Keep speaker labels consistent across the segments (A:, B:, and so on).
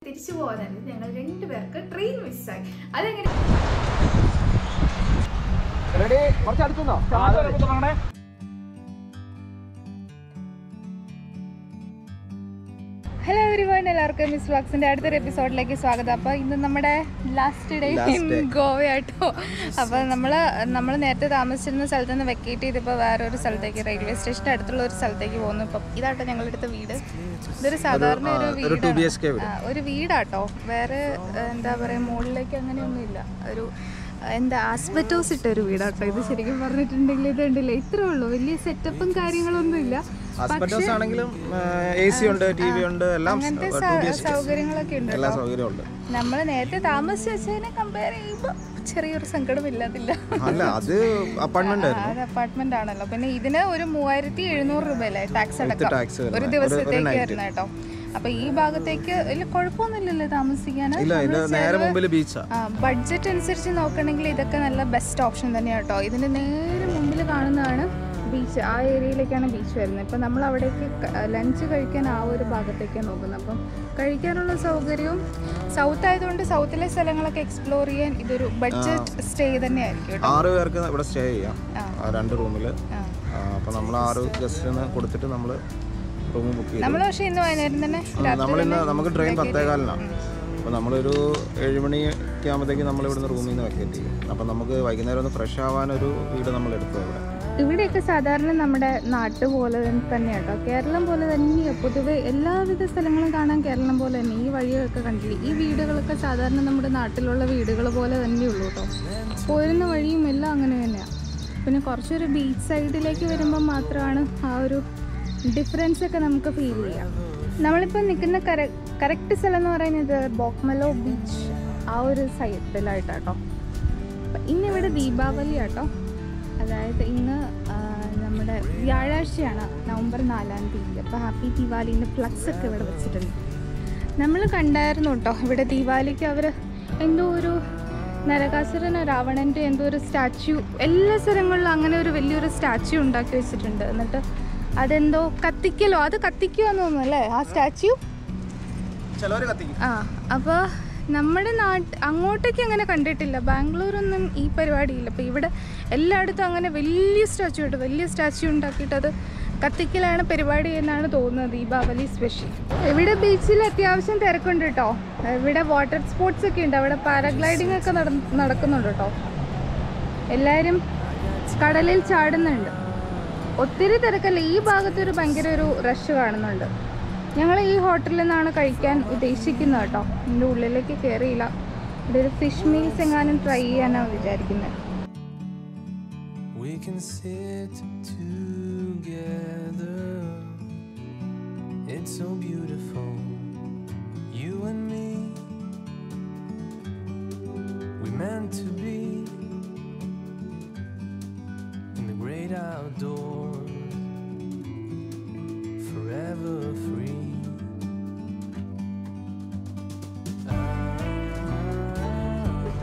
A: തിരിച്ചു പോകാനായിട്ട് ഞങ്ങൾ രണ്ടുപേർക്ക് ട്രെയിൻ മിസ്സായി. അതെങ്ങനെ ഹലോ എവരിവൺ, എല്ലാവർക്കും മിസ് വ്ലോഗ്സിന്റെ അടുത്തൊരു എപ്പിസോഡിലേക്ക് സ്വാഗതം. അപ്പോൾ ഇന്ന് നമ്മുടെ ലാസ്റ്റ് ഡേ ഗോവയാട്ടോ. അപ്പോൾ നമ്മൾ നേരത്തെ താമസിച്ചിരുന്ന സ്ഥലത്ത് നിന്ന് വെക്കേറ്റ് ചെയ്തിപ്പോൾ വേറൊരു സ്ഥലത്തേക്ക്, റെയിൽവേ സ്റ്റേഷൻ്റെ അടുത്തുള്ള ഒരു സ്ഥലത്തേക്ക് പോകുന്നു. ഇപ്പം ഇതാട്ടോ ഞങ്ങളുടെ അടുത്ത വീട്. ഇതൊരു സാധാരണ ഒരു വീടാട്ടോ. വേറെ എന്താ പറയുക, മുകളിലേക്ക് അങ്ങനെയൊന്നുമില്ല. ഒരു എന്താ ആസ്ബറ്റോസ് ഇട്ട ഒരു വീടാട്ടോ ഇത്. ശരിക്കും പറഞ്ഞിട്ടുണ്ടെങ്കിൽ ഇത് ഉണ്ടല്ലേ, ഇത്രേ ഉള്ളൂ. വലിയ സെറ്റപ്പും കാര്യങ്ങളൊന്നും ഇല്ല. അങ്ങനത്തെ സൗകര്യങ്ങളൊക്കെ ഉണ്ട്. നമ്മൾ നേരത്തെ താമസിച്ച് വെച്ചതിനെ കമ്പയർ ചെയ്യുമ്പോൾ ചെറിയൊരു സങ്കടമില്ലാതില്ല. അത് അപ്പാർട്ട്മെന്റ് ആണല്ലോ. പിന്നെ ഇതിന് ഒരു 3700 രൂപയല്ലേ ടാക്സ് അടക്കം ഒരു ദിവസത്തേക്ക് വരുന്ന കേട്ടോ. അപ്പൊ ഈ ഭാഗത്തേക്ക് വലിയ കുഴപ്പമൊന്നുമില്ലല്ലോ താമസിക്കാൻ. ബഡ്ജറ്റ് അനുസരിച്ച് നോക്കണമെങ്കിൽ ഇതൊക്കെ നല്ല ബെസ്റ്റ് ഓപ്ഷൻ തന്നെയാണ് കേട്ടോ. ഇതിന്റെ നേരെ മുമ്പിൽ കാണുന്നതാണ് ബീച്ച്. ആ ഏരിയയിലേക്കാണ് ബീച്ച് വരുന്നത്. ഇപ്പം നമ്മൾ അവിടേക്ക് ലഞ്ച് കഴിക്കാൻ ആ ഒരു ഭാഗത്തേക്കാണ് നോക്കുന്നത്. അപ്പം കഴിക്കാനുള്ള സൗകര്യവും സൗത്ത് ആയതുകൊണ്ട് സൗത്തിലെ സ്ഥലങ്ങളൊക്കെ എക്സ്പ്ലോർ ചെയ്യാൻ ഇതൊരു ബഡ്ജറ്റ് സ്റ്റേ തന്നെയായിരിക്കും.
B: 6 പേർക്ക് ഇവിടെ സ്റ്റേ ചെയ്യാം 2 റൂമിൽ. അപ്പോൾ നമ്മൾ 6 ഗസ്റ്റിന് കൊടുത്തിട്ട് നമ്മൾ റൂം ബുക്ക് ചെയ്യും.
A: നമ്മൾ പക്ഷേ ഇന്ന് വൈകുന്നേരം തന്നെ
B: നമുക്ക് ട്രെയിൻ 10:15-നാണ്. അപ്പോൾ നമ്മളൊരു 7 മണിയൊക്കെ ആകുമ്പോഴത്തേക്ക് നമ്മൾ ഇവിടുന്ന് റൂമിൽ നിന്ന് വെക്കേറ്റ് ചെയ്യും. അപ്പം നമുക്ക് വൈകുന്നേരം ഒന്ന് ഫ്രഷ് ആവാനൊരു വീട് നമ്മൾ എടുത്തു ഇവിടെ.
A: ഇവിടെയൊക്കെ സാധാരണ നമ്മുടെ നാട്ടു പോലെ തന്നെയാട്ടോ, കേരളം പോലെ തന്നെയാണ്. പൊതുവെ എല്ലാവിധ സ്ഥലങ്ങളും കാണാൻ കേരളം പോലെ തന്നെ. ഈ വഴിയൊക്കെ കണ്ടില്ലേ, ഈ വീടുകളൊക്കെ സാധാരണ നമ്മുടെ നാട്ടിലുള്ള വീടുകൾ പോലെ തന്നെയുള്ളൂ കേട്ടോ. പോരുന്ന വഴിയും എല്ലാം അങ്ങനെ തന്നെയാണ്. പിന്നെ കുറച്ചൊരു ബീച്ച് സൈഡിലേക്ക് വരുമ്പോൾ മാത്രമാണ് ആ ഒരു ഡിഫറൻസ് ഒക്കെ നമുക്ക് ഫീൽ ചെയ്യാം. നമ്മളിപ്പോൾ നിൽക്കുന്ന കറക്റ്റ് സ്ഥലം എന്ന് പറയുന്നത് ബോക്മലോ ബീച്ച് ആ ഒരു സൈഡിലായിട്ടാട്ടോ. ഇന്നിവിടെ ദീപാവലി ആട്ടോ. അതായത് ഇന്ന് നമ്മുടെ വ്യാഴാഴ്ചയാണ്, നവംബർ 4-ാം തീയതി. അപ്പോൾ ഹാപ്പി ദീപാവലിൻ്റെ ഫ്ലക്സ് ഒക്കെ ഇവിടെ വെച്ചിട്ടുണ്ട്. നമ്മൾ കണ്ടായിരുന്നു കേട്ടോ, ഇവിടെ ദീപാവലിക്ക് അവർ എന്തോ ഒരു നരകാസുരനോ രാവണൻ്റെ എന്തോ ഒരു സ്റ്റാച്യു, എല്ലാ സ്ഥലങ്ങളിലും അങ്ങനെ ഒരു വലിയൊരു സ്റ്റാച്യു ഉണ്ടാക്കി വെച്ചിട്ടുണ്ട്. എന്നിട്ട് അതെന്തോ കത്തിക്കലോ, അത് കത്തിക്കുമെന്ന് തോന്നുന്നു അല്ലേ ആ സ്റ്റാച്യു. അപ്പോൾ നമ്മുടെ അങ്ങോട്ടേക്ക് അങ്ങനെ കണ്ടിട്ടില്ല. ബാംഗ്ലൂരൊന്നും ഈ പരിപാടിയില്ല. അപ്പോൾ ഇവിടെ എല്ലായിടത്തും അങ്ങനെ വലിയ സ്റ്റാച്യു ഉണ്ടാക്കിയിട്ട് അത് കത്തിക്കലാണ് പരിപാടി എന്നാണ് തോന്നുന്നത്, ദീപാവലി സ്പെഷ്യൽ. ഇവിടെ ബീച്ചിൽ അത്യാവശ്യം തിരക്കുണ്ട് കേട്ടോ. ഇവിടെ വാട്ടർ സ്പോർട്സ് ഒക്കെ ഉണ്ട്. അവിടെ പാരാഗ്ലൈഡിങ് ഒക്കെ നടക്കുന്നുണ്ട് കേട്ടോ. എല്ലാവരും കടലിൽ ചാടുന്നുണ്ട്. ഒത്തിരി തിരക്കല്ല. ഈ ഭാഗത്തൊരു ഭയങ്കര ഒരു റഷ് കാണുന്നുണ്ട്. ഞങ്ങൾ ഈ ഹോട്ടലിൽ നിന്നാണ് കഴിക്കാൻ ഉദ്ദേശിക്കുന്നത് കേട്ടോ. ഇതിൻ്റെ ഉള്ളിലേക്ക് കയറിയില്ല. ഇവിടെ ഒരു ഫിഷ് മീൽസ് എങ്ങാനും ട്രൈ ചെയ്യാനാണ് വിചാരിക്കുന്നത്.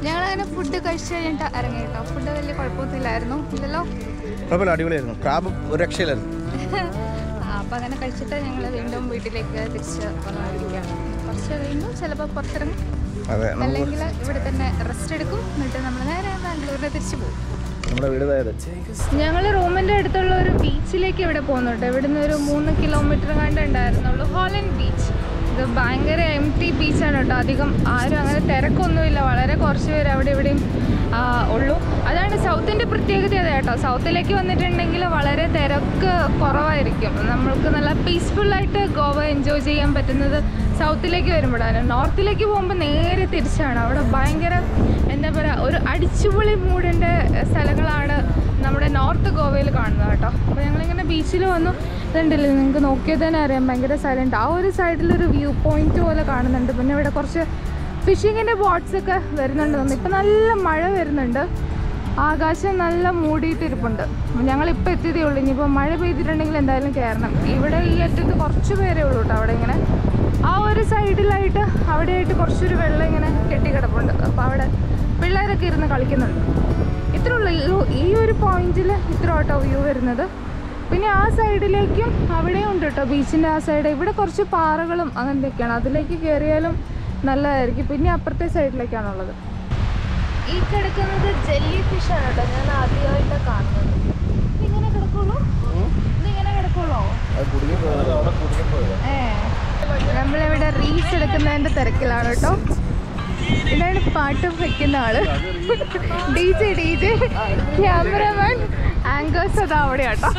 A: ഞങ്ങളങ്ങനെ ഫുഡ് കഴിച്ച് കഴിഞ്ഞിട്ട് ഇറങ്ങി കേട്ടോ. ഫുഡ് വലിയ കുഴപ്പമൊന്നുമില്ലായിരുന്നു. ഇല്ലല്ലോ,
B: അടിപൊളിയായിരുന്നു. ക്രാബ് ഒരു രക്ഷയിലായിരുന്നു.
A: അപ്പം അങ്ങനെ കഴിച്ചിട്ട് ഞങ്ങൾ വീണ്ടും വീട്ടിലേക്ക് തിരിച്ച് വന്നുകൊണ്ടിരിക്കുകയാണ്. കുറച്ച് കഴിയുമ്പോൾ ചിലപ്പോൾ പുറത്തിറങ്ങും, അല്ലെങ്കിൽ ഇവിടെ തന്നെ റെസ്റ്റ് എടുക്കും. എന്നിട്ട് നമ്മൾ നേരെ ബാംഗ്ലൂരിൽ തിരിച്ചു പോകും. ഞങ്ങൾ റൂമിൻ്റെ അടുത്തുള്ള ഒരു ബീച്ചിലേക്ക് ഇവിടെ പോകുന്നുണ്ട്. ഇവിടുന്ന് ഒരു 3 കിലോമീറ്റർ കണ്ട് ഉണ്ടായിരുന്നുള്ളൂ, ഹോളൻഡ് ബീച്ച്. ഇത് ഭയങ്കര എംപ്റ്റി ബീച്ചാണ് കേട്ടോ. അധികം ആരും അങ്ങനെ തിരക്കൊന്നുമില്ല. വളരെ കുറച്ച് പേര് അവിടെ ഇവിടെയും ഉള്ളൂ. അതാണ് സൗത്തിൻ്റെ പ്രത്യേകത കേട്ടോ. സൗത്തിലേക്ക് വന്നിട്ടുണ്ടെങ്കിൽ വളരെ തിരക്ക് കുറവായിരിക്കും. നമ്മൾക്ക് നല്ല പീസ്ഫുള്ളായിട്ട് ഗോവ എൻജോയ് ചെയ്യാൻ പറ്റുന്നത് സൗത്തിലേക്ക് വരുമ്പോഴാണ്. നോർത്തിലേക്ക് പോകുമ്പോൾ നേരെ തിരിച്ചാണ്. അവിടെ ഭയങ്കര എന്താ പറയുക, ഒരു അടിച്ചുപൊളി മൂഡിൻ്റെ സ്ഥലങ്ങളാണ് നമ്മുടെ നോർത്ത് ഗോവയിൽ കാണുന്നത് കേട്ടോ. അപ്പോൾ ഞങ്ങളിങ്ങനെ ബീച്ചിൽ വന്നു. ഇതുണ്ടല്ലോ, നിങ്ങൾക്ക് നോക്കിയാൽ തന്നെ അറിയാം, ഭയങ്കര സൈലൻറ്റ്. ആ ഒരു സൈഡിലൊരു വ്യൂ പോയിന്റ് പോലെ കാണുന്നുണ്ട്. പിന്നെ ഇവിടെ കുറച്ച് ഫിഷിങ്ങിൻ്റെ ബോട്ട്സൊക്കെ വരുന്നുണ്ട്. ഇപ്പം നല്ല മഴ വരുന്നുണ്ട്. ആകാശം നല്ല മൂടിയിട്ടിരിപ്പുണ്ട്. ഞങ്ങളിപ്പോൾ എത്തിയതേ ഉള്ളൂ. ഇനിയിപ്പോൾ മഴ പെയ്തിട്ടുണ്ടെങ്കിൽ എന്തായാലും കയറണം. ഇവിടെ ഈ അറ്റത്ത് കുറച്ച് പേരേ ഉള്ളൂ കേട്ടോ. അവിടെ ഇങ്ങനെ ആ ഒരു സൈഡിലായിട്ട് അവിടെയായിട്ട് കുറച്ചൊരു വെള്ളം ഇങ്ങനെ കെട്ടിക്കിടപ്പുണ്ട്. അപ്പോൾ അവിടെ പിള്ളേരൊക്കെ ഇരുന്ന് കളിക്കുന്നുണ്ട്. ഇത്രേ ഉള്ളൂ. ഈ ഒരു പോയിന്റിൽ ഇത്ര കേട്ടോ വ്യൂ വരുന്നത്. പിന്നെ ആ സൈഡിലേക്കും അവിടെയും ഉണ്ട് കേട്ടോ, ബീച്ചിൻ്റെ ആ സൈഡ്. ഇവിടെ കുറച്ച് പാറകളും അങ്ങനത്തെയൊക്കെയാണ്. അതിലേക്ക് കയറിയാലും നല്ലതായിരിക്കും. പിന്നെ അപ്പുറത്തെ സൈഡിലേക്കാണുള്ളത്. ഈ കിടക്കുന്നത് ജെല്ലി ഫിഷാണ് കേട്ടോ. ഞാൻ ആദ്യമായിട്ട് കാണുന്നത്. ഇതിങ്ങനെ കിടക്കുള്ളൂ, ഇതിങ്ങനെ കിടക്കുള്ളൂ. നമ്മളിവിടെ റീൽസ് എടുക്കുന്നതിന്റെ തിരക്കിലാണ് കേട്ടോ. ഇതാണ് പാട്ട് വയ്ക്കുന്ന ആള്, DJ ക്യാമറമാൻ ആങ്കേഴ്സ് അതാ അവിടെ കേട്ടോ.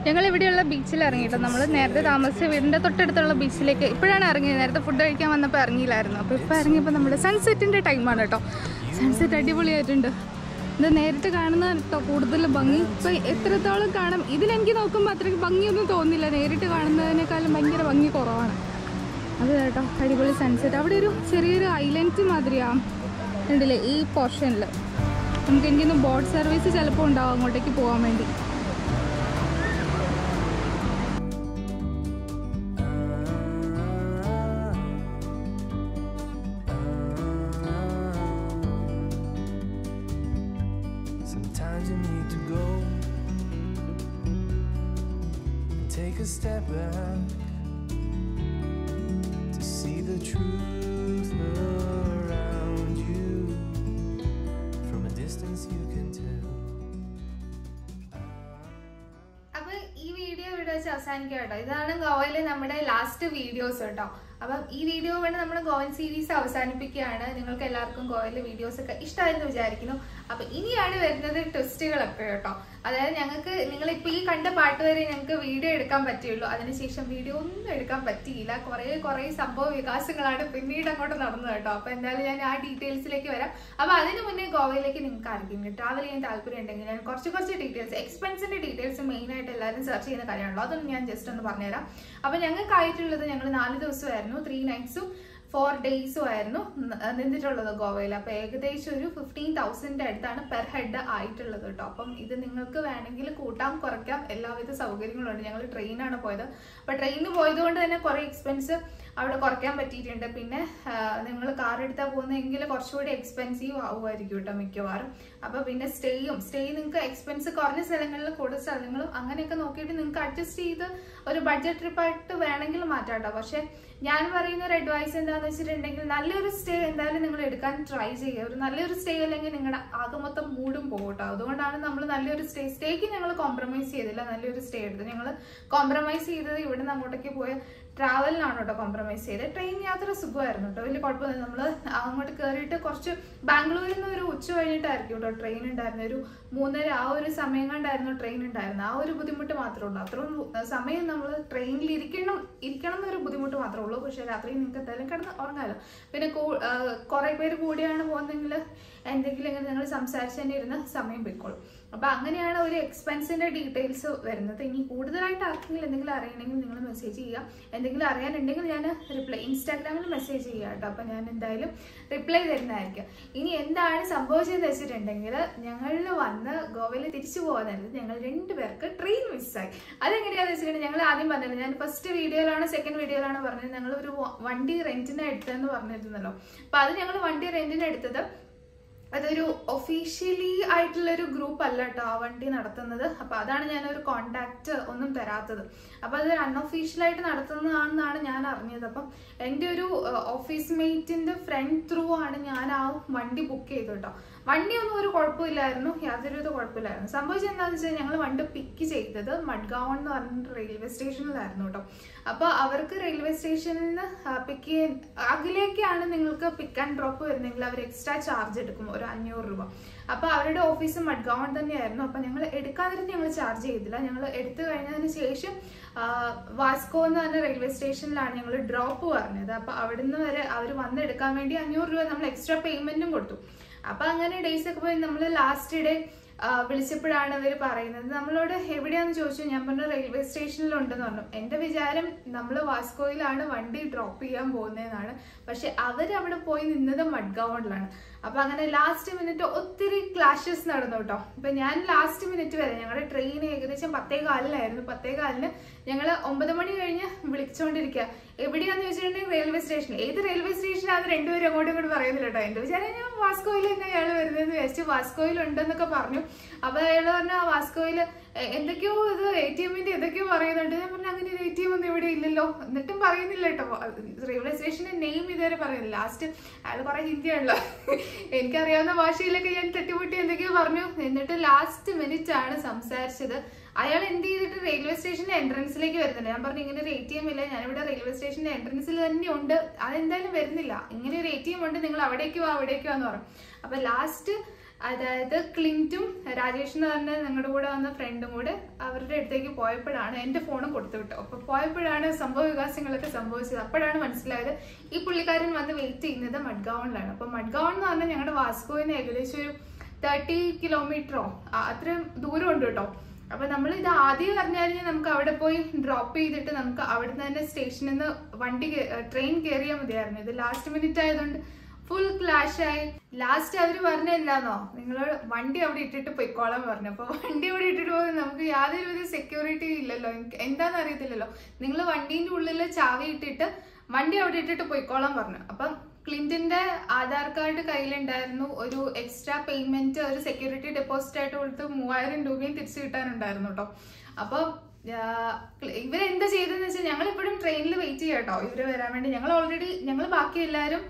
A: ഞങ്ങൾ ഇവിടെയുള്ള ബീച്ചിൽ ഇറങ്ങിയിട്ടോ. നമ്മൾ നേരത്തെ താമസിച്ച വീടിൻ്റെ തൊട്ടടുത്തുള്ള ബീച്ചിലേക്ക് ഇപ്പോഴാണ് ഇറങ്ങിയത്. നേരത്തെ ഫുഡ് കഴിക്കാൻ വന്നപ്പോൾ ഇറങ്ങിയില്ലായിരുന്നു. അപ്പോൾ ഇപ്പോൾ ഇറങ്ങിയപ്പോൾ നമ്മുടെ സൺസെറ്റിൻ്റെ ടൈമാണ് കേട്ടോ. സൺസെറ്റ് അടിപൊളിയായിട്ടുണ്ട്. ഇത് നേരിട്ട് കാണുന്ന കേട്ടോ കൂടുതൽ ഭംഗി. ഇപ്പോൾ എത്രത്തോളം കാണാം, ഇതിലെനിക്ക് നോക്കുമ്പോൾ അത്രയ്ക്ക് ഭംഗിയൊന്നും തോന്നില്ല. നേരിട്ട് കാണുന്നതിനേക്കാളും ഭയങ്കര ഭംഗി കുറവാണ്. അത് കേട്ടോ അടിപൊളി സൺസെറ്റ്. അവിടെ ഒരു ചെറിയൊരു ഐലൻഡ് മാതിരിയാണ് ഉണ്ടല്ലേ ഈ പോർഷനിൽ. നമുക്ക് എനിക്കൊന്ന് ബോട്ട് സർവീസ് ചിലപ്പോൾ ഉണ്ടാവും അങ്ങോട്ടേക്ക് പോകാൻ വേണ്ടി.
C: Sometimes you need to go and take a step back to see the truth around you. From a distance you can tell.
A: അപ്പോൾ ഈ വീഡിയോ ഇവിടെ വെച്ച് അവസാനിക്കുക കേട്ടോ. ഇതാണ് ഗോവയിലെ നമ്മുടെ ലാസ്റ്റ് വീഡിയോസ് കേട്ടോ. അപ്പം ഈ വീഡിയോ കൊണ്ട് നമ്മൾ ഗോവൻ സീരീസ് അവസാനിപ്പിക്കുകയാണ്. നിങ്ങൾക്ക് എല്ലാവർക്കും ഗോവയിലെ വീഡിയോസ് ഒക്കെ ഇഷ്ടമായെന്ന് വിചാരിക്കുന്നു. അപ്പൊ ഇനിയാണ് വരുന്നത് ട്വിസ്റ്റുകളൊക്കെ കേട്ടോ. അതായത് ഞങ്ങൾക്ക് നിങ്ങളിപ്പോൾ ഈ കണ്ട പാട്ട് വരെ ഞങ്ങൾക്ക് വീഡിയോ എടുക്കാൻ പറ്റുള്ളൂ. അതിനുശേഷം വീഡിയോ ഒന്നും എടുക്കാൻ പറ്റിയില്ല. കുറേ സംഭവ വികാസങ്ങളാണ് പിന്നീട് അങ്ങോട്ട് നടന്നത് കേട്ടോ. അപ്പൊ എന്തായാലും ഞാൻ ആ ഡീറ്റെയിൽസിലേക്ക് വരാം. അപ്പൊ അതിന് മുന്നേ ഗോവയിലേക്ക് നിങ്ങൾക്ക് ആർക്കെങ്കിലും ട്രാവൽ ചെയ്യാൻ താല്പര്യം ഉണ്ടെങ്കിൽ ഞാൻ കുറച്ച് ഡീറ്റെയിൽസ്, എക്സ്പെൻസിന്റെ ഡീറ്റെയിൽസ് മെയിൻ ആയിട്ട് എല്ലാവരും സെർച്ച് ചെയ്യുന്ന കാര്യമാണല്ലോ. അതൊന്നും ഞാൻ ജസ്റ്റ് ഒന്ന് പറഞ്ഞുതരാം. അപ്പൊ ഞങ്ങൾക്കായിട്ടുള്ളത് ഞങ്ങൾ 4 ദിവസമായിരുന്നു, 3 nights 4 days ആയിരുന്നു നിന്നിട്ടുള്ളത് ഗോവയിൽ. അപ്പൊ ഏകദേശം ഒരു 15,000 അടുത്താണ് പെർ ഹെഡ് ആയിട്ടുള്ളത് കേട്ടോ. അപ്പം ഇത് നിങ്ങൾക്ക് വേണമെങ്കിൽ കൂട്ടാം കുറയ്ക്കാം, എല്ലാവിധ സൗകര്യങ്ങളും ഉണ്ട്. ഞങ്ങൾ ട്രെയിനാണ് പോയത്. അപ്പൊ ട്രെയിനിന് പോയത് കൊണ്ട് തന്നെ കുറെ എക്സ്പെൻസ് അവിടെ കുറയ്ക്കാൻ പറ്റിയിട്ടുണ്ട്. പിന്നെ നിങ്ങൾ കാർ എടുത്താൽ പോകുന്നതെങ്കിൽ കുറച്ചുകൂടി എക്സ്പെൻസീവ് ആവുമായിരിക്കും കേട്ടോ മിക്കവാറും. അപ്പൊ പിന്നെ സ്റ്റേ നിങ്ങൾക്ക് എക്സ്പെൻസ് കുറഞ്ഞ സ്ഥലങ്ങളിൽ കൂടുതൽ സ്ഥലങ്ങളും അങ്ങനെയൊക്കെ നോക്കിയിട്ട് നിങ്ങൾക്ക് അഡ്ജസ്റ്റ് ചെയ്ത് ഒരു ബഡ്ജറ്റ് ട്രിപ്പായിട്ട് വേണമെങ്കിൽ മാറ്റാം കേട്ടോ. പക്ഷെ ഞാൻ പറയുന്ന ഒരു അഡ്വൈസ് എന്താണെന്ന് വെച്ചിട്ടുണ്ടെങ്കിൽ നല്ലൊരു സ്റ്റേ എന്തായാലും നിങ്ങൾ എടുക്കാൻ ട്രൈ ചെയ്യുക. ഒരു നല്ലൊരു സ്റ്റേ അല്ലെങ്കിൽ നിങ്ങളുടെ ആകെ മൊത്തം മൂടും പോകട്ടോ. അതുകൊണ്ടാണ് നമ്മൾ നല്ലൊരു സ്റ്റേക്ക് ഞങ്ങൾ കോംപ്രമൈസ് ചെയ്തില്ല, നല്ലൊരു സ്റ്റേ എടുത്ത്. ഞങ്ങൾ കോംപ്രമൈസ് ചെയ്തത് ഇവിടെ നിന്ന് അങ്ങോട്ടേക്ക് പോയ ട്രാവലിനാണ് കേട്ടോ കോംപ്രമൈസ് ചെയ്തത്. ട്രെയിൻ യാത്ര സുഖമായിരുന്നു കേട്ടോ, വലിയ കുഴപ്പമൊന്നും. നമ്മൾ അങ്ങോട്ട് കയറിയിട്ട് കുറച്ച് ബാംഗ്ലൂരിൽ നിന്ന് ഒരു ഉച്ച കഴിഞ്ഞിട്ടായിരിക്കും കേട്ടോ ട്രെയിൻ ഉണ്ടായിരുന്നു. ഒരു 3:30 ആ ഒരു സമയം കണ്ടായിരുന്നു ട്രെയിൻ ഉണ്ടായിരുന്നു. ആ ഒരു ബുദ്ധിമുട്ട് മാത്രമേ ഉള്ളൂ. അത്രയും സമയം നമ്മൾ ട്രെയിനിൽ ഇരിക്കണം എന്നൊരു ബുദ്ധിമുട്ട് മാത്രമേ ഉള്ളൂ. പക്ഷെ രാത്രി നിങ്ങൾക്ക് എന്തായാലും കിടന്ന് ഉറങ്ങാമല്ലോ. പിന്നെ കുറെ പേര് കൂടിയാണ് പോകുന്നതെങ്കിൽ എന്തെങ്കിലും ഇങ്ങനെ നിങ്ങൾ സംസാരിച്ച് തന്നെ ഇരുന്ന് സമയം പോയിക്കോളും. അപ്പൊ അങ്ങനെയാണ് ഒരു എക്സ്പെൻസിന്റെ ഡീറ്റെയിൽസ് വരുന്നത്. ഇനി കൂടുതലായിട്ട് ആർക്കെങ്കിലും എന്തെങ്കിലും അറിയണമെങ്കിൽ നിങ്ങൾ മെസ്സേജ് ചെയ്യുക. എന്തെങ്കിലും അറിയാനുണ്ടെങ്കിൽ ഞാൻ ഇൻസ്റ്റാഗ്രാമിൽ മെസ്സേജ് ചെയ്യുക കേട്ടോ. അപ്പൊ ഞാൻ എന്തായാലും റിപ്ലൈ തരുന്നതായിരിക്കും. ഇനി എന്താണ് സംഭവിച്ചതെന്ന് വെച്ചിട്ടുണ്ടെങ്കിൽ ഞങ്ങളിൽ വന്ന് ഗോവയിൽ തിരിച്ചു പോകുന്നത് ഞങ്ങൾ 2 പേർക്ക് ട്രെയിൻ മിസ്സായി. അതെങ്ങനെയാണെന്ന് വെച്ചിട്ടുണ്ടെങ്കിൽ ഞങ്ങൾ ആദ്യം പറഞ്ഞത്, ഞാൻ ഫസ്റ്റ് വീഡിയോയിലാണ് സെക്കൻഡ് വീഡിയോയിലാണ് പറഞ്ഞത്, ഞങ്ങൾ ഒരു വണ്ടി റെന്റിന് എടുത്തതെന്ന് പറഞ്ഞിരുന്നല്ലോ. അപ്പൊ അത് ഞങ്ങൾ വണ്ടി റെന്റിന് എടുത്തത് അതൊരു ഒഫീഷ്യലി ആയിട്ടുള്ളൊരു ഗ്രൂപ്പ് അല്ല കേട്ടോ ആ വണ്ടി നടത്തുന്നത്. അപ്പൊ അതാണ് ഞാനൊരു കോണ്ടാക്ട് ഒന്നും തരാത്തത്. അപ്പൊ അത് അൺഒഫീഷ്യലായിട്ട് നടത്തുന്നതാണെന്നാണ് ഞാൻ അറിഞ്ഞത്. അപ്പം എൻ്റെ ഒരു ഓഫീസ് മേറ്റിന്റെ ഫ്രണ്ട് ത്രൂ ആണ് ഞാൻ ആ വണ്ടി ബുക്ക് ചെയ്തത് കേട്ടോ. വണ്ടിയൊന്നും ഒരു കുഴപ്പമില്ലായിരുന്നു, യാതൊരുവിധ കുഴപ്പമില്ലായിരുന്നു. സംഭവിച്ചത് എന്താണെന്ന് വെച്ചാൽ ഞങ്ങൾ വണ്ടി പിക്ക് ചെയ്തത് മഡ്ഗാവൺ എന്ന് പറഞ്ഞിട്ട് റെയിൽവേ സ്റ്റേഷനിലായിരുന്നു കേട്ടോ. അപ്പൊ അവർക്ക് റെയിൽവേ സ്റ്റേഷനിൽ നിന്ന് പിക്ക് ചെയ്യാൻ അകലേക്കാണ് നിങ്ങൾക്ക് പിക്ക് ആൻഡ് ഡ്രോപ്പ് വരുന്നെങ്കിൽ അവർ എക്സ്ട്രാ ചാർജ് എടുക്കും, ഒരു 500 രൂപ. അപ്പൊ അവരുടെ ഓഫീസ് മഡ്ഗാവൺ തന്നെയായിരുന്നു. അപ്പൊ ഞങ്ങൾ എടുക്കാതിരുന്ന് ഞങ്ങൾ ചാർജ് ചെയ്തില്ല. ഞങ്ങൾ എടുത്തു കഴിഞ്ഞതിന് ശേഷം വാസ്കോ എന്ന് പറഞ്ഞ റെയിൽവേ സ്റ്റേഷനിലാണ് ഞങ്ങൾ ഡ്രോപ്പ് പറഞ്ഞത്. അപ്പൊ അവിടുന്ന് വരെ അവർ വന്നെടുക്കാൻ വേണ്ടി 500 രൂപ നമ്മൾ എക്സ്ട്രാ പേയ്മെന്റും കൊടുത്തു. അപ്പൊ അങ്ങനെ ഡേയ്സ് ഒക്കെ പോയി നമ്മൾ ലാസ്റ്റ് ഡേ വിളിച്ചപ്പോഴാണ് അവർ പറയുന്നത്, നമ്മളോട് എവിടെയാന്ന് ചോദിച്ചു. ഞാൻ പറഞ്ഞു റെയിൽവേ സ്റ്റേഷനിലുണ്ടെന്ന് പറഞ്ഞു. എന്റെ വിചാരം നമ്മൾ വാസ്കോയിലാണ് വണ്ടി ഡ്രോപ്പ് ചെയ്യാൻ പോകുന്നതെന്നാണ്. പക്ഷെ അവരവിടെ പോയി നിന്നത് മഡ്ഗാവണിലാണ്. അപ്പൊ അങ്ങനെ ലാസ്റ്റ് മിനിറ്റ് ഒത്തിരി ക്ലാഷസ് നടന്നു കേട്ടോ. ഇപ്പൊ ഞാൻ ലാസ്റ്റ് മിനിറ്റ് വരെ ഞങ്ങളുടെ ട്രെയിൻ ഏകദേശം 10:15 10:15 ഞങ്ങള് 9 മണി കഴിഞ്ഞ് വിളിച്ചോണ്ടിരിക്കുക. എവിടെയാന്ന് വെച്ചിട്ടുണ്ടെങ്കിൽ റെയിൽവേ സ്റ്റേഷൻ. ഏത് റെയിൽവേ സ്റ്റേഷനാണ് രണ്ടുപേരും അങ്ങോട്ടും ഇങ്ങോട്ട് പറയുന്നില്ല കേട്ടോ. എന്റെ വിചാരം ഞാൻ വാസ്കോയിൽ തന്നെ അയാൾ വരുന്നതെന്ന് വിചാരിച്ചു. വാസ്കോയിൽ ഉണ്ടെന്നൊക്കെ പറഞ്ഞു. അപ്പൊ അയാൾ പറഞ്ഞു ആ വാസ്കോയില് എന്തൊക്കെയോ ഇത് ATM-ന്റെ എന്തൊക്കെയോ പറയുന്നുണ്ട്. ഞാൻ പറഞ്ഞു അങ്ങനെ ഒരു ATM ഒന്നും ഇവിടെ ഇല്ലല്ലോ. എന്നിട്ടും പറയുന്നില്ല കേട്ടോ. റെയിൽവേ സ്റ്റേഷന്റെ നെയിം ഇതുവരെ പറയുന്നില്ല. ലാസ്റ്റ് അയാൾ കുറെ ഹിന്ദിയാണല്ലോ, എനിക്കറിയാവുന്ന ഭാഷയിലൊക്കെ ഞാൻ തട്ടിമുട്ടി എന്തൊക്കെയോ പറഞ്ഞു. എന്നിട്ട് ലാസ്റ്റ് മിനിറ്റ് ആണ് സംസാരിച്ചത്. അയാൾ എന്ത് ചെയ്തിട്ട് റെയിൽവേ സ്റ്റേഷന്റെ എൻട്രൻസിലേക്ക് വരുന്നുണ്ട്. ഞാൻ പറഞ്ഞു ഇങ്ങനെ ഒരു ATM ഇല്ല, ഞാനിവിടെ റെയിൽവേ സ്റ്റേഷന്റെ എൻട്രൻസിൽ തന്നെ ഉണ്ട്, അതെന്തായാലും വരുന്നില്ല, ഇങ്ങനെ ഒരു ATM ഉണ്ട്, നിങ്ങൾ അവിടേക്ക് വാ അവിടേക്ക് വാന്ന് പറഞ്ഞു. അപ്പൊ ലാസ്റ്റ് അതായത് ക്ലിന്റും രാജേഷ് എന്ന് പറഞ്ഞ ഞങ്ങളുടെ കൂടെ വന്ന ഫ്രണ്ടും കൂടെ അവരുടെ അടുത്തേക്ക് പോയപ്പോഴാണ് എന്റെ ഫോണും കൊടുത്തു വിട്ടു. അപ്പൊ പോയപ്പോഴാണ് സംഭവ വികാസങ്ങളൊക്കെ സംഭവിച്ചത്. അപ്പോഴാണ് മനസ്സിലായത് ഈ പുള്ളിക്കാരൻ വന്ന് വെയിറ്റ് ചെയ്യുന്നത് മഡ്ഗാവണിലാണ്. അപ്പൊ മഡ്ഗാവൺ എന്ന് പറഞ്ഞാൽ ഞങ്ങളുടെ വാസ്കോവിന് ഏകദേശം ഒരു 30 കിലോമീറ്ററോ അത്രയും ദൂരം ഉണ്ട് കേട്ടോ. അപ്പൊ നമ്മൾ ഇത് ആദ്യം പറഞ്ഞാൽ നമുക്ക് അവിടെ പോയി ഡ്രോപ്പ് ചെയ്തിട്ട് നമുക്ക് അവിടെ തന്നെ സ്റ്റേഷനിൽ നിന്ന് ട്രെയിൻ കയറിയാൽ മതിയായിരുന്നു. ഇത് ലാസ്റ്റ് മിനിറ്റ് ആയതുകൊണ്ട് ഫുൾ ക്ലാഷ് ആയി. ലാസ്റ്റ് അവര് പറഞ്ഞില്ലാന്നോ നിങ്ങളോട് വണ്ടി അവിടെ ഇട്ടിട്ട് പൊയ്ക്കോളാൻ പറഞ്ഞു. അപ്പൊ വണ്ടി അവിടെ ഇട്ടിട്ട് പോകുന്നത് നമുക്ക് യാതൊരു സെക്യൂരിറ്റി ഇല്ലല്ലോ, എന്താന്ന് അറിയത്തില്ലല്ലോ. നിങ്ങൾ വണ്ടീന്റെ ഉള്ളിൽ ചാവി ഇട്ടിട്ട് വണ്ടി അവിടെ ഇട്ടിട്ട് പൊയ്ക്കോളാൻ പറഞ്ഞു. അപ്പം ക്ലിന്റിന്റെ ആധാർ കാർഡ് കയ്യിലുണ്ടായിരുന്നു. ഒരു എക്സ്ട്രാ പേയ്മെന്റ് ഒരു സെക്യൂരിറ്റി ഡെപ്പോസിറ്റ് ആയിട്ട് കൊടുത്ത് 3000 രൂപയും തിരിച്ചു കിട്ടാനുണ്ടായിരുന്നു കേട്ടോ. അപ്പൊ ഇവരെന്താ ചെയ്തതെന്ന് വെച്ചാൽ ഞങ്ങൾ ഇപ്പോഴും ട്രെയിനിൽ വെയിറ്റ് ചെയ്യാം കേട്ടോ ഇവര് വരാൻ വേണ്ടി. ഞങ്ങൾ ബാക്കി എല്ലാവരും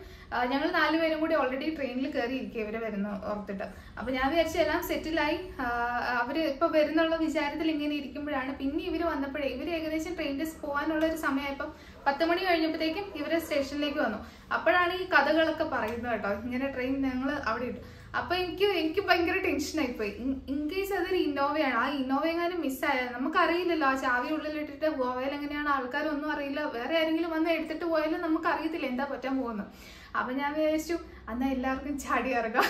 A: ഞങ്ങൾ 4 പേരും കൂടി ഓൾറെഡി ട്രെയിനിൽ കയറി ഇരിക്കുക ഇവര് വരുന്ന ഓർത്തിട്ട്. അപ്പൊ ഞാൻ വിചാരിച്ചു എല്ലാം സെറ്റിലായി, അവര് ഇപ്പൊ വരുന്നുള്ള വിചാരത്തിൽ ഇങ്ങനെ ഇരിക്കുമ്പോഴാണ് പിന്നെ ഇവര് വന്നപ്പോഴേ ഇവര് ഏകദേശം ട്രെയിനിൽ പോകാനുള്ള ഒരു സമയമായപ്പം 10 മണി കഴിഞ്ഞപ്പോഴത്തേക്കും ഇവര് സ്റ്റേഷനിലേക്ക് വന്നു. അപ്പോഴാണ് ഈ കഥകളൊക്കെ പറയുന്നത് കേട്ടോ. ഇങ്ങനെ ട്രെയിൻ ഞങ്ങൾ അവിടെ ഇട്ടു. അപ്പൊ എനിക്ക് ഭയങ്കര ടെൻഷനായി പോയി. ഇൻ കേസ് അതൊരു ഇന്നോവയാണ്, ആ ഇന്നോവ എങ്ങാനും മിസ്സായാൽ നമുക്കറിയില്ലല്ലോ. ആ ചാവി ഉള്ളിലിട്ടിട്ട് ഗോവയിൽ എങ്ങനെയാണ് ആൾക്കാരൊന്നും അറിയില്ല, വേറെ ആരെങ്കിലും വന്ന് എടുത്തിട്ട് പോയാലും നമുക്ക് അറിയത്തില്ല എന്താ പറ്റാൻ പോകുന്നത്. അപ്പൊ ഞാൻ വിചാരിച്ചു എന്നാ എല്ലാവർക്കും ചാടി ഇറങ്ങാം,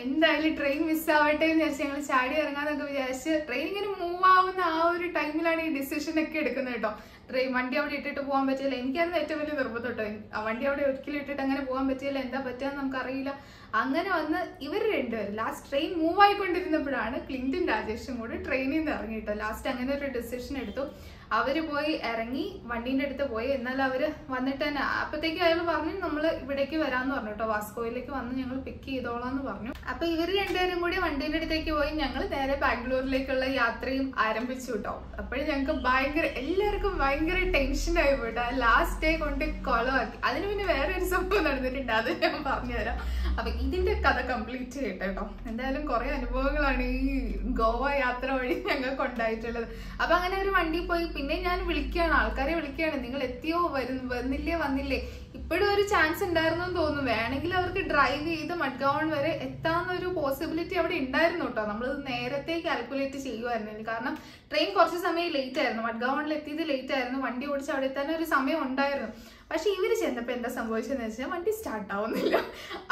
A: എന്തായാലും ട്രെയിൻ മിസ്സാവട്ടെ എന്ന് വിചാരിച്ചു ഞങ്ങൾ ചാടി ഇറങ്ങാന്നൊക്കെ വിചാരിച്ച് ട്രെയിൻ ഇങ്ങനെ മൂവ് ആവുന്ന ആ ഒരു ടൈമിലാണ് ഈ ഡിസിഷൻ ഒക്കെ എടുക്കുന്നത് കേട്ടോ. ട്രെയിൻ വണ്ടി അവിടെ ഇട്ടിട്ട് പോകാൻ പറ്റില്ല. എനിക്കന്ന് ഏറ്റവും വലിയ നിർബന്ധം കേട്ടോ. വണ്ടി അവിടെ ഒരിക്കലും ഇട്ടിട്ട് അങ്ങനെ പോകാൻ പറ്റില്ല, എന്താ പറ്റുകയെന്ന് നമുക്കറിയില്ല. അങ്ങനെ വന്ന് ഇവർ രണ്ടുപേരും ലാസ്റ്റ് ട്രെയിൻ മൂവ് ആയിക്കൊണ്ടിരുന്നപ്പോഴാണ് ക്ലിന്റും രാജേഷും കൂടി ട്രെയിനിൽ നിന്ന് ഇറങ്ങിയിട്ടോ. ലാസ്റ്റ് അങ്ങനെ ഒരു ഡിസിഷൻ എടുത്തു. അവര് പോയി ഇറങ്ങി വണ്ടീന്റെ അടുത്ത് പോയി. എന്നാൽ അവര് വന്നിട്ട് തന്നെ അപ്പത്തേക്ക് അയാൾ പറഞ്ഞു നമ്മള് ഇവിടേക്ക് വരാന്ന് പറഞ്ഞു കേട്ടോ, വാസ്കോയിലേക്ക് വന്ന് ഞങ്ങൾ പിക്ക് ചെയ്തോളാന്ന് പറഞ്ഞു. അപ്പൊ ഇവര് രണ്ടുപേരും കൂടി വണ്ടീന്റെ അടുത്തേക്ക് പോയി. ഞങ്ങൾ നേരെ ബാംഗ്ലൂരിലേക്കുള്ള യാത്രയും ആരംഭിച്ചു കേട്ടോ. അപ്പോഴും ഞങ്ങൾക്ക് എല്ലാവർക്കും ഭയങ്കര ടെൻഷനായി പോയിട്ടോ. ലാസ്റ്റ് ഡേ കൊണ്ട് കൊളമാക്കി. അതിന് പിന്നെ വേറെ ഒരു സംഭവം നടന്നിട്ടുണ്ട്, അത് ഞാൻ പറഞ്ഞുതരാം. അപ്പൊ ഇതിന്റെ കഥ കംപ്ലീറ്റ് ചെയ്യട്ടെ കേട്ടോ. എന്തായാലും കുറെ അനുഭവങ്ങളാണ് ഈ ഗോവ യാത്ര വഴി ഞങ്ങൾക്ക് ഉണ്ടായിട്ടുള്ളത്. അപ്പൊ അങ്ങനെ ഒരു വണ്ടി പോയി. പിന്നെ ഞാൻ വിളിക്കുകയാണ്, ആൾക്കാരെ വിളിക്കുകയാണ്, നിങ്ങൾ എത്തിയോ, വന്നില്ലേ. ഇപ്പോഴും ഒരു ചാൻസ് ഉണ്ടായിരുന്നു എന്ന് തോന്നുന്നു. വേണമെങ്കിൽ അവർക്ക് ഡ്രൈവ് ചെയ്ത് മഡ്ഗാവൺ വരെ എത്താവുന്നൊരു പോസിബിലിറ്റി അവിടെ ഉണ്ടായിരുന്നു കേട്ടോ. നമ്മൾ നേരത്തെ കാൽക്കുലേറ്റ് ചെയ്യുമായിരുന്നു. കാരണം ട്രെയിൻ കുറച്ച് സമയം ലേറ്റ് ആയിരുന്നു, മഡ്ഗാവണിൽ എത്തിയത് ലേറ്റ് ആയിരുന്നു. വണ്ടി ഓടിച്ച് അവിടെ എത്താൻ ഒരു സമയം ഉണ്ടായിരുന്നു. പക്ഷെ ഇവര് ചെന്നപ്പോ എന്താ സംഭവിച്ചതെന്ന് വെച്ചാൽ വണ്ടി സ്റ്റാർട്ട് ആവുന്നില്ല.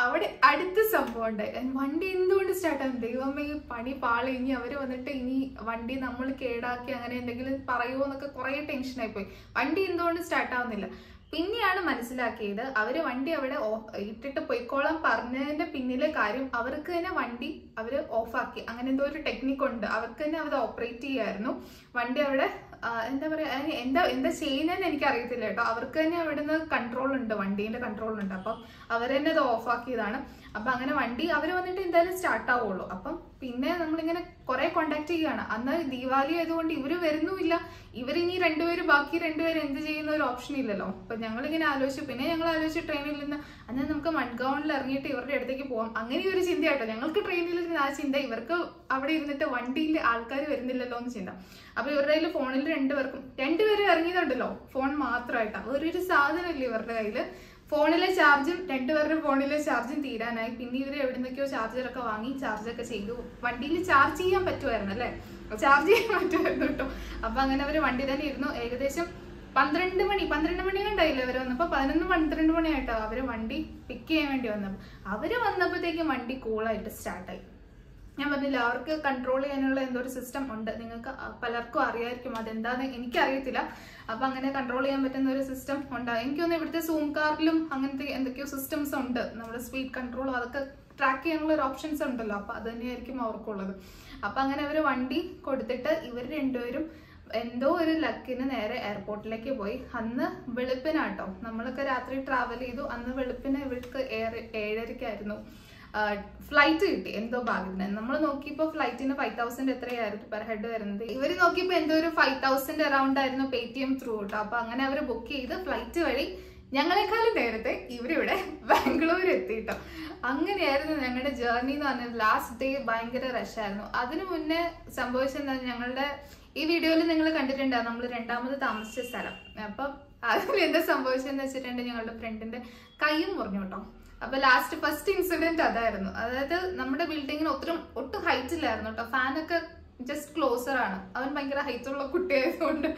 A: അവിടെ അടുത്ത സംഭവം ഉണ്ടായി. വണ്ടി എന്തുകൊണ്ട് സ്റ്റാർട്ട് ആവുന്നു, ദൈവമേ പണി പാളി, ഇനി അവര് വന്നിട്ട് ഇനി വണ്ടി നമ്മൾ കേടാക്കി അങ്ങനെ എന്തെങ്കിലും പറയുമോ എന്നൊക്കെ കുറെ ടെൻഷനായി പോയി. വണ്ടി എന്തുകൊണ്ട് സ്റ്റാർട്ട് ആവുന്നില്ല. പിന്നെയാണ് മനസ്സിലാക്കിയത് അവര് വണ്ടി അവിടെ ഇട്ടിട്ട് പൊയ്ക്കോളാൻ പറഞ്ഞതിന്റെ പിന്നിലെ കാര്യം അവർക്ക് തന്നെ വണ്ടി അവര് ഓഫാക്കി. അങ്ങനെ എന്തോ ഒരു ടെക്നിക് ഉണ്ട്, അവർക്ക് തന്നെ അത് ഓപ്പറേറ്റ് ചെയ്യായിരുന്നു. വണ്ടി അവിടെ എന്താ പറയാ, എന്താ ചെയ്യുന്നതെന്ന് എനിക്ക് അറിയത്തില്ല കേട്ടോ. അവർക്ക് തന്നെ അവിടുന്ന് കൺട്രോൾ ഉണ്ട്, വണ്ടീന്റെ കൺട്രോൾ ഉണ്ട്. അപ്പം അവർ തന്നെ അത് ഓഫാക്കിയതാണ്. അപ്പൊ അങ്ങനെ വണ്ടി അവര് വന്നിട്ട് എന്തായാലും സ്റ്റാർട്ട് ആവുള്ളൂ. അപ്പം പിന്നെ നമ്മളിങ്ങനെ കുറെ കോണ്ടാക്ട് ചെയ്യുകയാണ്. അന്ന് ദീപാവലി ആയതുകൊണ്ട് ഇവര് വരുന്നുമില്ല. ഇവരിനി ബാക്കി രണ്ടുപേരും എന്ത് ചെയ്യുന്ന ഒരു ഓപ്ഷൻ ഇല്ലല്ലോ. അപ്പൊ ഞങ്ങളിങ്ങനെ ആലോചിച്ചു. പിന്നെ ഞങ്ങൾ ആലോചിച്ചു ട്രെയിനിൽ നിന്ന് അന്ന് നമുക്ക് മഡ്ഗാവണിൽ ഇറങ്ങിയിട്ട് ഇവരുടെ അടുത്തേക്ക് പോകാം, അങ്ങനെ ഒരു ചിന്തയാട്ടോ ഞങ്ങൾക്ക്. ട്രെയിനിൽ ഇരുന്ന് ആ ചിന്ത, ഇവർക്ക് അവിടെ ഇരുന്നിട്ട് വണ്ടിയിൽ ആൾക്കാർ വരുന്നില്ലല്ലോ എന്ന് ചിന്ത. അപ്പൊ ഇവരുടെ കയ്യിൽ ഫോണിൽ രണ്ടുപേരും ഇറങ്ങിയതുണ്ടല്ലോ ഫോൺ മാത്രമായിട്ടാ, ഒരു സാധനം ഇല്ല ഇവരുടെ കയ്യില്. ഫോണിലെ ചാർജും രണ്ടുപേരുടെ ഫോണിലെ ചാർജും തീരാനായി. പിന്നെ ഇവര് എവിടുന്നൊക്കെയോ ചാർജറൊക്കെ വാങ്ങി ചാർജൊക്കെ ചെയ്തു. വണ്ടിയിൽ ചാർജ് ചെയ്യാൻ പറ്റുമായിരുന്നു അല്ലേ, ചാർജ് ചെയ്യാൻ പറ്റുമായിരുന്നു കേട്ടോ. അപ്പൊ അങ്ങനെ അവര് വണ്ടി തന്നെ ഇരുന്നു. ഏകദേശം 12 മണി കണ്ടായില്ല അവര് വന്നപ്പോ. 11-12 മണിയായിട്ടോ അവര് വണ്ടി പിക്ക് ചെയ്യാൻ വേണ്ടി വന്നപ്പോ. അവര് വന്നപ്പോഴത്തേക്കും വണ്ടി കൂളായിട്ട് സ്റ്റാർട്ടായി. ഞാൻ പറഞ്ഞില്ല അവർക്ക് കൺട്രോൾ ചെയ്യാനുള്ള എന്തോ ഒരു സിസ്റ്റം ഉണ്ട്, നിങ്ങൾക്ക് പലർക്കും അറിയായിരിക്കും, അതെന്താന്ന് എനിക്കറിയത്തില്ല. അപ്പൊ അങ്ങനെ കൺട്രോൾ ചെയ്യാൻ പറ്റുന്ന ഒരു സിസ്റ്റം ഉണ്ട്. എനിക്കൊന്ന് ഇവിടുത്തെ സൂം കാറിലും അങ്ങനത്തെ എന്തൊക്കെയോ സിസ്റ്റംസ് ഉണ്ട്, നമ്മുടെ സ്പീഡ് കൺട്രോളും അതൊക്കെ ട്രാക്ക് ചെയ്യാനുള്ള ഒരു ഓപ്ഷൻസ് ഉണ്ടല്ലോ, അപ്പോൾ അത് തന്നെയായിരിക്കും അവർക്കുള്ളത്. അപ്പം അങ്ങനെ അവർ വണ്ടി കൊടുത്തിട്ട് ഇവർ രണ്ടുപേരും എന്തോ ഒരു ലക്കിന് നേരെ എയർപോർട്ടിലേക്ക് പോയി. അന്ന് വെളുപ്പിനാട്ടോ, നമ്മളൊക്കെ രാത്രി ട്രാവൽ ചെയ്തു. അന്ന് വെളുപ്പിന് ഇവർക്ക് 7:30 ഫ്ലൈറ്റ് കിട്ടി, എന്തോ ഭാഗ്യത്തിന്. നമ്മൾ നോക്കിയപ്പോൾ ഫ്ലൈറ്റിന് 5,000 എത്രയായിരുന്നു പെർ ഹെഡ് വരുന്നത്. ഇവർ നോക്കിയപ്പോൾ എന്തോ ഒരു 5,000 അറൗണ്ട് ആയിരുന്നു Paytm ത്രൂ കേട്ടോ. അപ്പൊ അങ്ങനെ അവർ ബുക്ക് ചെയ്ത് ഫ്ലൈറ്റ് വഴി ഞങ്ങളെക്കാളും നേരത്തെ ഇവരിവിടെ ബാംഗ്ലൂർ എത്തിയിട്ടോ. അങ്ങനെയായിരുന്നു ഞങ്ങളുടെ ജേർണി എന്ന് പറഞ്ഞത്. ലാസ്റ്റ് ഡേ ഭയങ്കര റഷായിരുന്നു. അതിനു മുന്നേ സംഭവിച്ചെന്താ, ഞങ്ങളുടെ ഈ വീഡിയോയിൽ നിങ്ങൾ കണ്ടിട്ടുണ്ടാവും നമ്മൾ രണ്ടാമത് താമസിച്ച സ്ഥലം. അപ്പം അതിൽ എന്താ സംഭവിച്ചതെന്ന് വെച്ചിട്ടുണ്ടെങ്കിൽ ഞങ്ങളുടെ ഫ്രണ്ടിന്റെ കൈയും മുറിഞ്ഞു കേട്ടോ. അപ്പൊ ലാസ്റ്റ് ഫസ്റ്റ് ഇൻസിഡന്റ് അതായിരുന്നു. അതായത് നമ്മുടെ ബിൽഡിങ്ങിന് ഒട്ടും ഹൈറ്റ് ഇല്ലായിരുന്നു കേട്ടോ. ഫാനൊക്കെ ജസ്റ്റ് ക്ലോസർ ആണ്. അവൻ ഭയങ്കര ഹൈറ്റ് ഉള്ള കുട്ടിയായതുകൊണ്ട്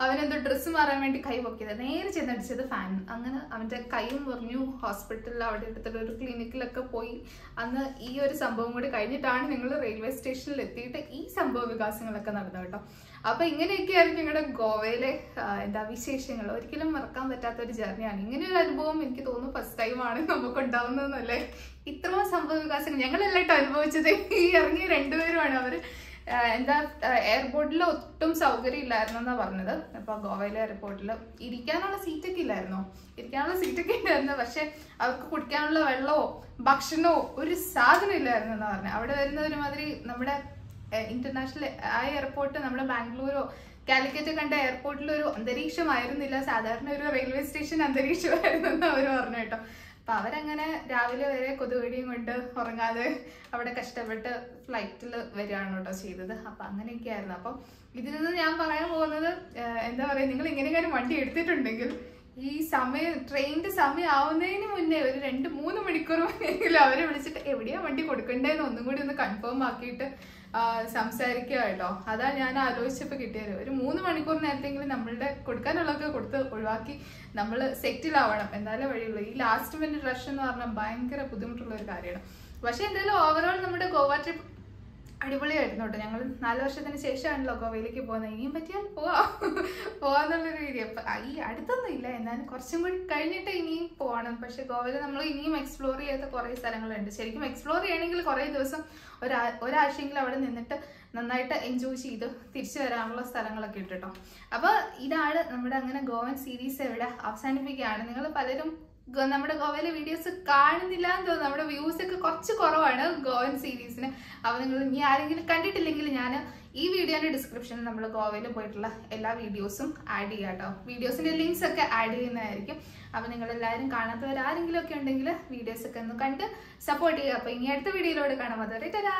A: അവനെന്തോ ഡ്രസ്സ് മാറാൻ വേണ്ടി കൈ പൊക്കിയത്, നേരെ ചെന്നടിച്ചത് ഫാൻ. അങ്ങനെ അവന്റെ കൈയും മുറിഞ്ഞു. ഹോസ്പിറ്റലിൽ അവിടെ എടുത്തിട്ട് ഒരു ക്ലിനിക്കിലൊക്കെ പോയി. അന്ന് ഈ ഒരു സംഭവം കൂടി കഴിഞ്ഞിട്ടാണ് ഞങ്ങൾ റെയിൽവേ സ്റ്റേഷനിൽ എത്തിയിട്ട് ഈ സംഭവ വികാസങ്ങളൊക്കെ നടന്നു കേട്ടോ. അപ്പൊ ഇങ്ങനെയൊക്കെയായിരുന്നു ഞങ്ങളുടെ ഗോവയിലെ വിശേഷങ്ങൾ. ഒരിക്കലും മറക്കാൻ പറ്റാത്ത ഒരു ജേർണിയാണ്. ഇങ്ങനെ ഒരു അനുഭവം എനിക്ക് തോന്നുന്നു ഫസ്റ്റ് ടൈമാണ് നമുക്ക് ഉണ്ടാവുന്നതെന്നല്ലേ. ഇത്രയും സംഭവ വികാസങ്ങൾ ഞങ്ങളെല്ലായിട്ടും അനുഭവിച്ചത് ഈ ഇറങ്ങിയ രണ്ടുപേരുമാണ്. അവര് എയർപോർട്ടിൽ ഒട്ടും സൗകര്യം ഇല്ലായിരുന്നു എന്നാ പറഞ്ഞത്. അപ്പൊ ഗോവയിലെ എയർപോർട്ടിൽ ഇരിക്കാനുള്ള സീറ്റൊക്കെ ഇല്ലായിരുന്നു. പക്ഷെ അവർക്ക് കുടിക്കാനുള്ള വെള്ളമോ ഭക്ഷണമോ ഒരു സാധനം ഇല്ലായിരുന്നു എന്നാ പറഞ്ഞത്. അവിടെ വരുന്ന ഒരുമാതിരി നമ്മുടെ ഇന്റർനാഷണൽ ആ എയർപോർട്ട് നമ്മുടെ ബാംഗ്ലൂരോ കാലിക്കറ്റ് കണ്ട എയർപോർട്ടിൽ ഒരു അന്തരീക്ഷമായിരുന്നില്ല, സാധാരണ ഒരു റെയിൽവേ സ്റ്റേഷൻ അന്തരീക്ഷമായിരുന്നു എന്ന് അവർ പറഞ്ഞു കേട്ടോ. അപ്പൊ അവരങ്ങനെ രാവിലെ വരെ കൊതുകടിയും കൊണ്ട് ഉറങ്ങാതെ അവിടെ കഷ്ടപ്പെട്ട് ഫ്ലൈറ്റിൽ വരികയാണ് കേട്ടോ ചെയ്തത്. അപ്പൊ അങ്ങനെയൊക്കെ ആയിരുന്നു. അപ്പം ഇതിൽ നിന്ന് ഞാൻ പറയാൻ പോകുന്നത് എന്താ പറയാ, നിങ്ങൾ ഇങ്ങനെ വണ്ടി എടുത്തിട്ടുണ്ടെങ്കിൽ ഈ ട്രെയിനിന്റെ സമയം ആവുന്നതിന് മുന്നേ ഒരു 2-3 മണിക്കൂർ മുന്നെങ്കിലും അവരെ വിളിച്ചിട്ട് എവിടെയാ വണ്ടി കൊടുക്കണ്ടേന്ന് ഒന്നും കൂടി ഒന്ന് കൺഫേം ആക്കിയിട്ട് സംസാരിക്കുക കേട്ടോ. അതാ ഞാൻ ആലോചിച്ചപ്പോ കിട്ടിയത്. ഒരു 3 മണിക്കൂർ നേരത്തെങ്കിലും നമ്മളുടെ കൊടുക്കാനുള്ളതൊക്കെ കൊടുത്ത് ഒഴിവാക്കി നമ്മൾ സെറ്റിലാവണം, എന്നാലേ വഴിയുള്ളൂ. ഈ ലാസ്റ്റ് മിനിറ്റ് റഷ് എന്ന് പറഞ്ഞാൽ ഭയങ്കര ബുദ്ധിമുട്ടുള്ള ഒരു കാര്യമാണ്. പക്ഷെ എന്തായാലും ഓവറോൾ നമ്മുടെ ഗോവ ട്രിപ്പ് അടിപൊളിയായിരുന്നു കേട്ടോ. ഞങ്ങൾ 4 വർഷത്തിന് ശേഷമാണല്ലോ ഗോവയിലേക്ക് പോകുന്നത്. ഇനിയും പറ്റിയാൽ പോവാന്നുള്ളൊരു രീതി. അപ്പൊ ഈ അടുത്തൊന്നും ഇല്ല, എന്നാലും കുറച്ചും കൂടി കഴിഞ്ഞിട്ട് ഇനിയും പോകണം. പക്ഷെ ഗോവയിൽ നമ്മൾ ഇനിയും എക്സ്പ്ലോർ ചെയ്യാത്ത കുറെ സ്ഥലങ്ങളുണ്ട്. ശരിക്കും എക്സ്പ്ലോർ ചെയ്യണമെങ്കിൽ കുറെ ദിവസം ഒരാഴ്ചയെങ്കിലും അവിടെ നിന്നിട്ട് നന്നായിട്ട് എൻജോയ് ചെയ്ത് തിരിച്ചു വരാനുള്ള സ്ഥലങ്ങളൊക്കെ ഉണ്ട് കേട്ടോ. അപ്പൊ ഇതാണ് നമ്മുടെ അങ്ങനെ ഗോവൻ സീരീസ് ഇവിടെ അവസാനിപ്പിക്കുകയാണ്. നിങ്ങൾ പലരും നമ്മുടെ ഗോവയിലെ വീഡിയോസ് കാണുന്നില്ല എന്ന് തോന്നുന്നു. നമ്മുടെ വ്യൂസ് ഒക്കെ കുറച്ച് കുറവാണ് ഗോവൻ സീരീസിന്. അപ്പൊ നിങ്ങൾ ഇനി ആരെങ്കിലും കണ്ടിട്ടില്ലെങ്കിൽ ഞാൻ ഈ വീഡിയോയുടെ ഡിസ്ക്രിപ്ഷനിൽ നമ്മൾ ഗോവയിൽ പോയിട്ടുള്ള എല്ലാ വീഡിയോസും ആഡ് ചെയ്യാം കേട്ടോ. വീഡിയോസിന്റെ ലിങ്ക്സ് ഒക്കെ ആഡ് ചെയ്യുന്നതായിരിക്കും. അപ്പൊ നിങ്ങൾ എല്ലാവരും കാണാത്തവർ ആരെങ്കിലും ഒക്കെ ഉണ്ടെങ്കിൽ വീഡിയോസ് ഒക്കെ ഒന്ന് കണ്ട് സപ്പോർട്ട് ചെയ്യുക. അപ്പൊ ഇനി അടുത്ത വീഡിയോയിലൂടെ കാണാം. അതുവരെ ടാറ്റാ.